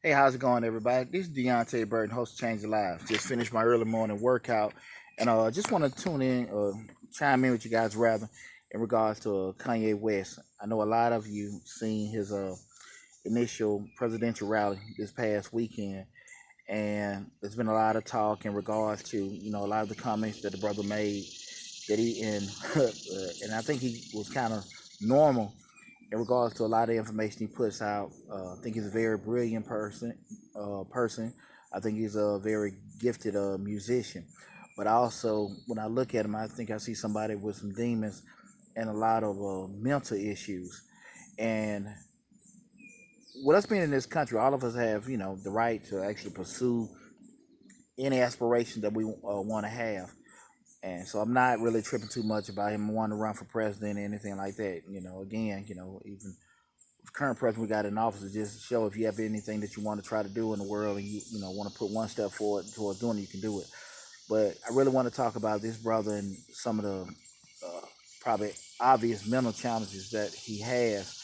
Hey, how's it going, everybody? This is Deonte Burton, host of Change Your Lives. Just finished my early morning workout, and just want to tune in, chime in with you guys rather, in regards to Kanye West. I know a lot of you seen his initial presidential rally this past weekend, and there's been a lot of talk in regards to a lot of the comments that the brother made that he and I think he was kind of normal in regards to a lot of information he puts out. I think he's a very brilliant person. I think he's a very gifted musician. But also, when I look at him, I think I see somebody with some demons and a lot of mental issues. And with us being in this country, all of us have, the right to actually pursue any aspiration that we want to have. And so I'm not really tripping too much about him wanting to run for president or anything like that. Again, even current president we got in office is just to show if you have anything that you want to try to do in the world and you want to put one step forward towards doing it, you can do it. But I really want to talk about this brother and some of the probably obvious mental challenges that he has.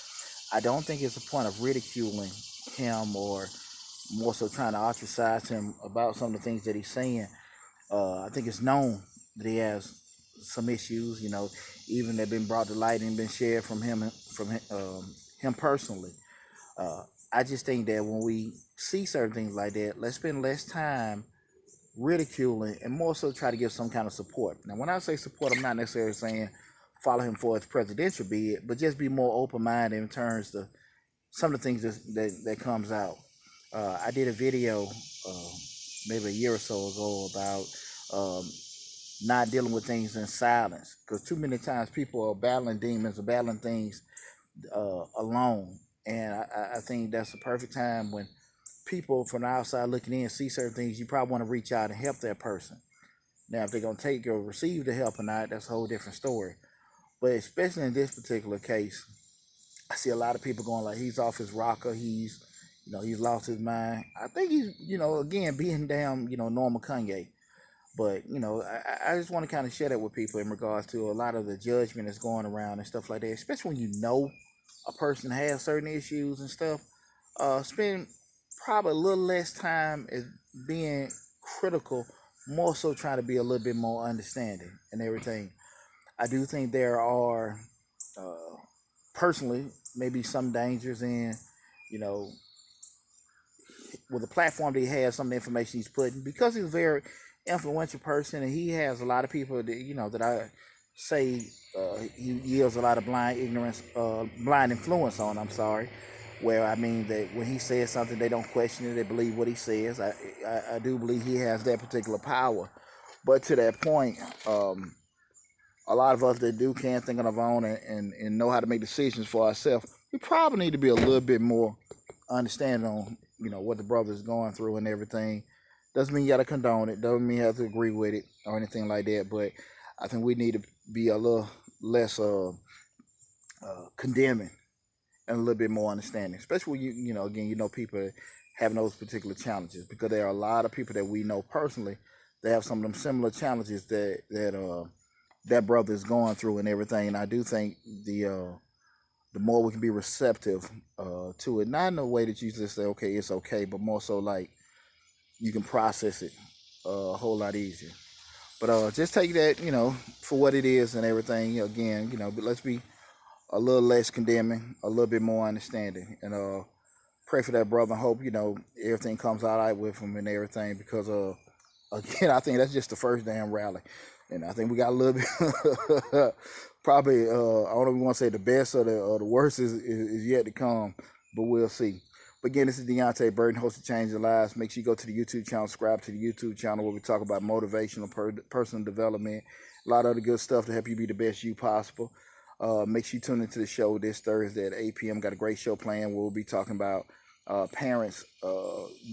I don't think it's a point of ridiculing him or more so trying to ostracize him about some of the things that he's saying. I think it's known that he has some issues, even that have been brought to light and been shared from him personally. Uh, I just think that when we see certain things like that, let's spend less time ridiculing and more so try to give some kind of support. Now, when I say support, I'm not necessarily saying follow him for his presidential bid, but just be more open minded in terms of some of the things that comes out. I did a video maybe a year or so ago about um, not dealing with things in silence because too many times people are battling demons or battling things alone. And I think that's the perfect time when people from the outside looking in see certain things. You probably want to reach out and help that person. Now, if they're gonna take or receive the help or not, that's a whole different story. But especially in this particular case, I see a lot of people going like he's off his rocker. He's lost his mind. I think he's, again being damn, normal Kanye. But I just want to kind of share that with people in regards to a lot of the judgment that's going around and stuff like that. Especially when a person has certain issues and stuff. Spend probably a little less time as being critical, more so trying to be a little bit more understanding and everything. I do think there are, uh, personally, maybe some dangers in, you know, with the platform that he has, some of the information he's putting, because he's a very influential person and he has a lot of people that that I say he yields a lot of blind influence on. I'm sorry, where I mean that when he says something, they don't question it; they believe what he says. I do believe he has that particular power, but to that point, a lot of us that do can think on our own and know how to make decisions for ourselves, we probably need to be a little bit more understanding on what the brother's going through and everything. Doesn't mean you gotta condone it. Doesn't mean you have to agree with it or anything like that. But I think we need to be a little less condemning and a little bit more understanding, especially when again people having those particular challenges because there are a lot of people that we know personally that have some of them similar challenges that brother is going through and everything. And I do think the more we can be receptive to it, not in a way that you just say, okay, it's okay, but more so like you can process it a whole lot easier. But just take that, for what it is and everything. Again, but let's be a little less condemning, a little bit more understanding, and pray for that brother. And hope everything comes out right with him and everything. Because again, I think that's just the first damn rally, and I think we got a little bit probably I don't even want to say the best or the worst is yet to come, but we'll see. But again, this is Deonte Burton, host of Change Your Lives. Make sure you go to the YouTube channel, subscribe to the YouTube channel where we talk about motivational personal development, a lot of other good stuff to help you be the best you possible. Make sure you tune into the show this Thursday at 8 p.m. Got a great show planned. We'll be talking about parents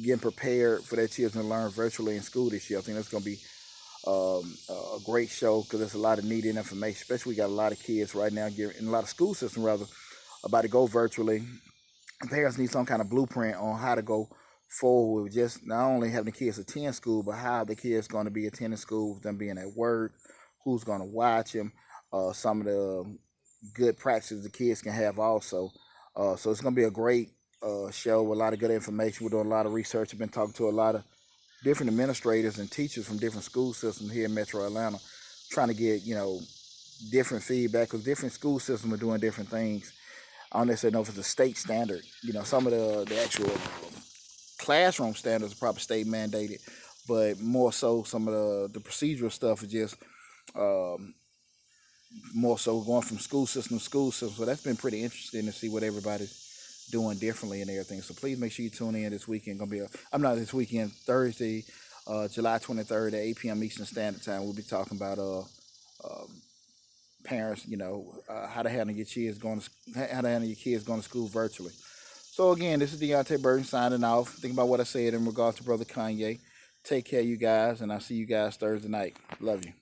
getting prepared for their children to learn virtually in school this year. I think that's going to be a great show because there's a lot of needed information, especially we got a lot of kids right now, in a lot of school systems rather, about to go virtually. And parents need some kind of blueprint on how to go forward with just not only having the kids attend school, but how the kids going to be attending school, with them being at work, who's going to watch them, some of the good practices the kids can have also. So it's going to be a great show with a lot of good information. We're doing a lot of research. I've been talking to a lot of different administrators and teachers from different school systems here in Metro Atlanta, trying to get different feedback because different school systems are doing different things. I don't necessarily know if it's a state standard. Some of the actual classroom standards are probably state mandated, but more so some of the procedural stuff is just um, more so going from school system to school system. So that's been pretty interesting to see what everybody's doing differently and everything. So please make sure you tune in this weekend. I'm not this weekend, Thursday, July 23rd at 8 p.m. Eastern Standard Time. We'll be talking about parents, how to handle your kids how to handle your kids going to school virtually. So again, this is Deonte Burton signing off. Think about what I said in regards to Brother Kanye. Take care, you guys, and I'll see you guys Thursday night. Love you.